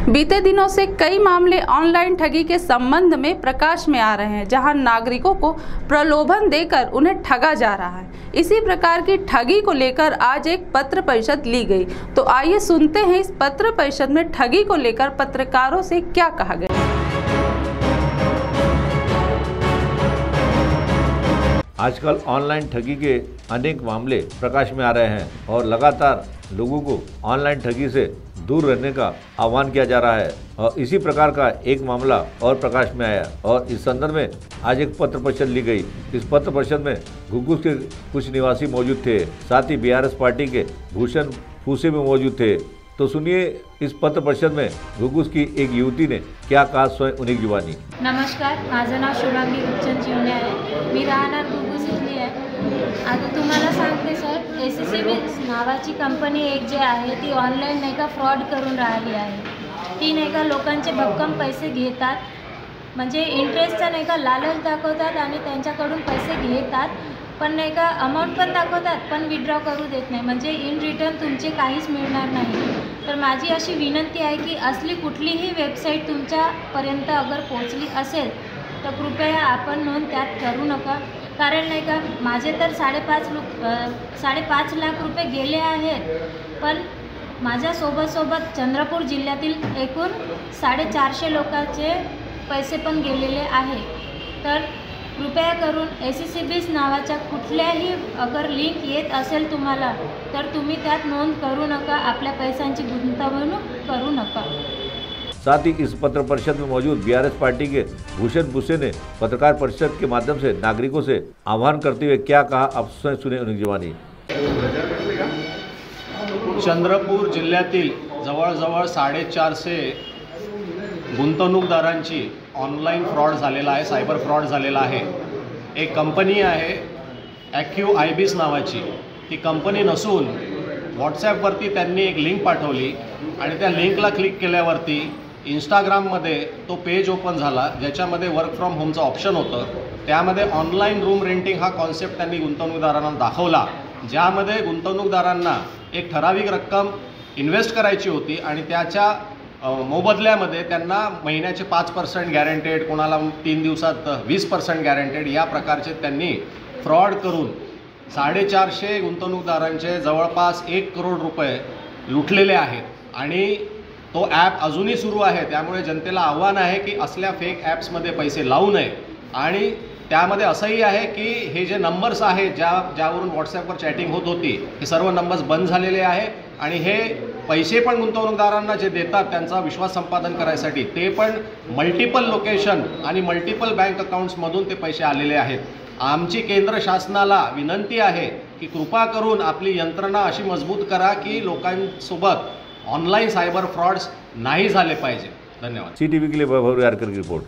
बीते दिनों से कई मामले ऑनलाइन ठगी के संबंध में प्रकाश में आ रहे हैं, जहां नागरिकों को प्रलोभन देकर उन्हें ठगा जा रहा है। इसी प्रकार की ठगी को लेकर आज एक पत्र परिषद ली गई। तो आइए सुनते हैं इस पत्र परिषद में ठगी को लेकर पत्रकारों से क्या कहा गया। आजकल ऑनलाइन ठगी के अनेक मामले प्रकाश में आ रहे हैं और लगातार लोगों को ऑनलाइन ठगी से दूर रहने का आह्वान किया जा रहा है। और इसी प्रकार का एक मामला और प्रकाश में आया और इस संदर्भ में आज एक पत्र परिषद ली गई। इस पत्र परिषद में घुघुस के कुछ निवासी मौजूद थे, साथ ही बीआरएस पार्टी के भूषण फूसे भी मौजूद थे। तो सुनिए इस पत्र परिषद में घुघुस की एक युवती ने क्या कहा स्वयं उन्हीं जुबानी। नमस्कार, माझं नाव शुभांगी गुप्चन चिवणे आहे। मी राहणार घुघुस इथली आहे। आता तुम्हाला सांगते सर, SCB नावाची कंपनी एक जे आहे ती ऑनलाईन नाही का फ्रॉड करून राहिली आहे। ती नाही का लोकांचे भक्कम पैसे घेतात, म्हणजे इंटरेस्टचा नाही का लालच दाखवतात आणि त्यांच्याकडून पैसे घेतात, पण नाही का अमाउंट पण दाखवतात पण विड्रॉ करू देत नाही, म्हणजे इन रिटर्न तुमचे काहीच मिळणार नाही। तर माझी अशी विनंती आहे की असली कुठलीही वेबसाईट तुमच्यापर्यंत अगर पोहोचली असेल तर कृपया आपण नोंद त्यात करू नका। कारण नाही का माझे तर 5.5 लाख रुपये गेले आहेत, पण माझ्यासोबत चंद्रपूर जिल्ह्यातील एकूण 450 लोकांचे पैसे पण गेलेले आहे। तर कृपया करून SCB नावाच्या कुठल्याही अगर लिंक येत असेल तुम्हाला तर तुम्ही त्यात नोंद करू नका, आपल्या पैशांची गुंतवणूक करू नका। साथ ही इस पत्र परिषद में मौजूद बीआरएस पार्टी के भूषण फूसे ने पत्रकार परिषद के माध्यम से नागरिकों से आह्वान करते हुए क्या कहा, आप स्वयं सुने उन्हीं जुबानी। चंद्रपूर जिल्ह्यातील जवळजवळ 450 गुंतवणूकदारांची ऑनलाईन फ्रॉड झालेला आहे, सायबर फ्रॉड झालेला आहे। एक कंपनी आहे IBIS नावाची, ती कंपनी नसून व्हॉट्सॲपवरती त्यांनी एक लिंक पाठवली आणि त्या लिंकला क्लिक केल्यावरती इंस्टाग्राममध्ये तो पेज ओपन झाला, ज्याच्यामध्ये वर्क फ्रॉम होमचं ऑप्शन होतं। त्यामध्ये ऑनलाईन रूम रेंटिंग हा कॉन्सेप्ट त्यांनी गुंतवणूकदारांना दाखवला, ज्यामध्ये गुंतवणूकदारांना एक ठराविक रक्कम इन्व्हेस्ट करायची होती आणि त्याच्या मोबदल्यामध्ये त्यांना महिन्याचे 5% गॅरंटेड, कोणाला 3 दिवसात 20% गॅरंटेड, या प्रकारचे त्यांनी फ्रॉड करून 450 गुंतवणूकदारांचे जवळपास 1 करोड रुपये लुटलेले आहेत। आणि तो ॲप अजूनही सुरू आहे, त्यामुळे जनतेला आव्हान आहे की असल्या फेक ॲप्समध्ये पैसे लावू नये। आणि त्यामध्ये असंही आहे की हे जे नंबर्स आहेत ज्यावरून व्हॉट्सॲपवर चॅटिंग होत होती, हे सर्व नंबर्स बंद झालेले आहे आणि हे पैसे पण गुंतवणूकदारांना जे देतात त्यांचा विश्वास संपादन करायसाठी ते पण मल्टिपल लोकेशन आणि मल्टिपल बँक अकाउंट्समधून ते पैसे आलेले आहेत। आमची केंद्र शासनाला विनंती आहे की कृपा करून आपली यंत्रणा अशी मजबूत करा की लोकांसोबत ऑनलाईन सायबर फ्रॉड्स नाही झाले पाहिजे। धन्यवाद। CTV के लिए वैभव यारकर की रिपोर्ट।